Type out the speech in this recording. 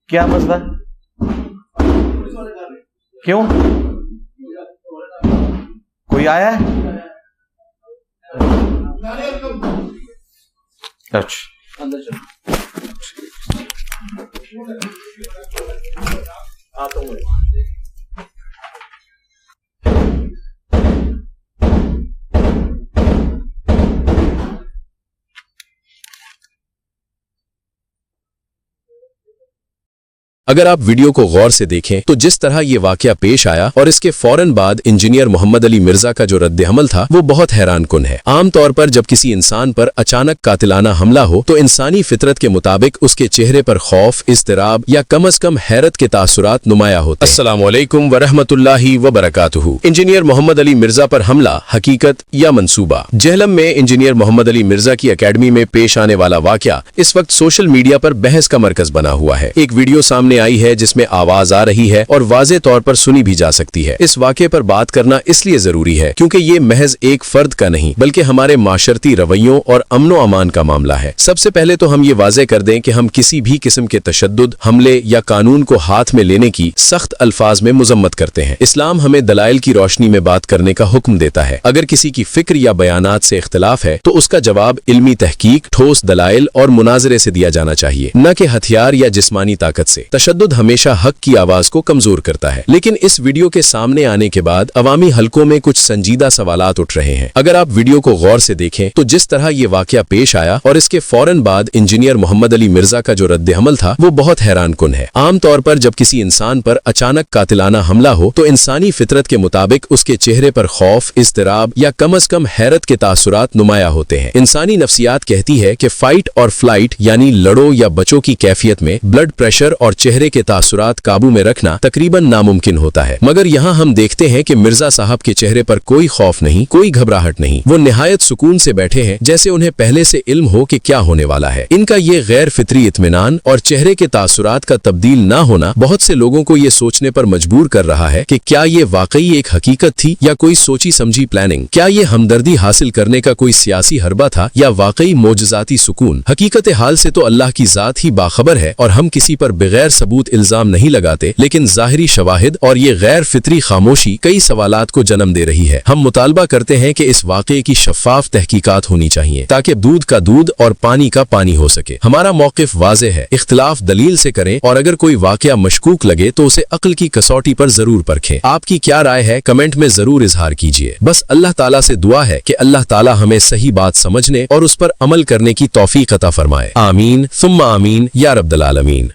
کیا مسئلہ؟ کیوں؟ کوئی آیا ہے؟ اچھا اگر آپ ویڈیو کو غور سے دیکھیں تو جس طرح یہ واقعہ پیش آیا اور اس کے فوراً بعد انجینئر محمد علی مرزا کا جو رد عمل تھا وہ بہت حیران کن ہے۔ عام طور پر جب کسی انسان پر اچانک قاتلانہ حملہ ہو تو انسانی فطرت کے مطابق اس کے چہرے پر خوف، اضطراب یا کم از کم حیرت کے تاثرات نمایاں ہوتے ہیں۔ السلام علیکم ورحمۃ اللہ وبرکاتہ۔ انجینئر محمد علی مرزا پر حملہ حقیقت یا منصوبہ؟ جہلم میں انجینئر محمد علی مرزا کی اکیڈمی میں پیش آنے والا واقعہ اس وقت سوشل میڈیا پر بحث کا مرکز بنا ہوا ہے۔ ایک ویڈیو سامنے آئی ہے جس میں آواز آ رہی ہے اور واضح طور پر سنی بھی جا سکتی ہے۔ اس واقعے پر بات کرنا اس لیے ضروری ہے کیونکہ یہ محض ایک فرد کا نہیں بلکہ ہمارے معاشرتی رویوں اور امن و امان کا معاملہ ہے۔ سب سے پہلے تو ہم یہ واضح کر دیں کہ ہم کسی بھی قسم کے تشدد، حملے یا قانون کو ہاتھ میں لینے کی سخت الفاظ میں مذمت کرتے ہیں۔ اسلام ہمیں دلائل کی روشنی میں بات کرنے کا حکم دیتا ہے۔ اگر کسی کی فکر یا بیانات سے اختلاف ہے تو اس کا جواب علمی تحقیق، ٹھوس دلائل اور مناظرے سے دیا جانا چاہیے، نہ کہ ہتھیار یا جسمانی طاقت سے۔ تشدد ہمیشہ حق کی آواز کو کمزور کرتا ہے۔ لیکن اس ویڈیو کے سامنے آنے کے بعد عوامی حلقوں میں کچھ سنجیدہ سوالات اٹھ رہے ہیں۔ اگر آپ ویڈیو کو غور سے دیکھیں تو جس طرح یہ واقعہ پیش آیا اور اس کے فوراً بعد انجینئر محمد علی مرزا کا جو رد عمل تھا وہ بہت حیران کن ہے۔ عام طور پر جب کسی انسان پر اچانک قاتلانہ حملہ ہو تو انسانی فطرت کے مطابق اس کے چہرے پر خوف، اضطراب یا کم از کم حیرت کے تاثرات نمایاں ہوتے ہیں۔ انسانی نفسیات کہتی ہے کہ فائٹ اور فلائٹ یعنی لڑو یا بچو کی کیفیت میں بلڈ پریشر اور چہرے کے تاثرات قابو میں رکھنا تقریباً ناممکن ہوتا ہے، مگر یہاں ہم دیکھتے ہیں کہ مرزا صاحب کے چہرے پر کوئی خوف نہیں، کوئی گھبراہٹ نہیں۔ وہ نہایت سکون سے بیٹھے ہیں جیسے انہیں پہلے سے علم ہو کہ کیا ہونے والا ہے۔ ان کا یہ غیر فطری اطمینان اور چہرے کے تاثرات کا تبدیل نہ ہونا بہت سے لوگوں کو یہ سوچنے پر مجبور کر رہا ہے کہ کیا یہ واقعی ایک حقیقت تھی یا کوئی سوچی سمجھی پلاننگ؟ کیا یہ ہمدردی حاصل کرنے کا کوئی سیاسی حربہ تھا یا واقعی معجزاتی سکون؟ حقیقت حال سے تو اللہ کی ذات ہی باخبر ہے اور ہم کسی پر بغیر ثبوت الزام نہیں لگاتے، لیکن ظاہری شواہد اور یہ غیر فطری خاموشی کئی سوالات کو جنم دے رہی ہے۔ ہم مطالبہ کرتے ہیں کہ اس واقعے کی شفاف تحقیقات ہونی چاہیے تاکہ دودھ کا دودھ اور پانی کا پانی ہو سکے۔ ہمارا موقف واضح ہے، اختلاف دلیل سے کریں اور اگر کوئی واقعہ مشکوک لگے تو اسے عقل کی کسوٹی پر ضرور پرکھیں۔ آپ کی کیا رائے ہے کمنٹ میں ضرور اظہار کیجیے۔ بس اللہ تعالیٰ سے دعا ہے کہ اللہ تعالیٰ ہمیں صحیح بات سمجھنے اور اس پر عمل کرنے کی توفیق عطا فرمائے۔ آمین ثم آمین یا رب العالمین۔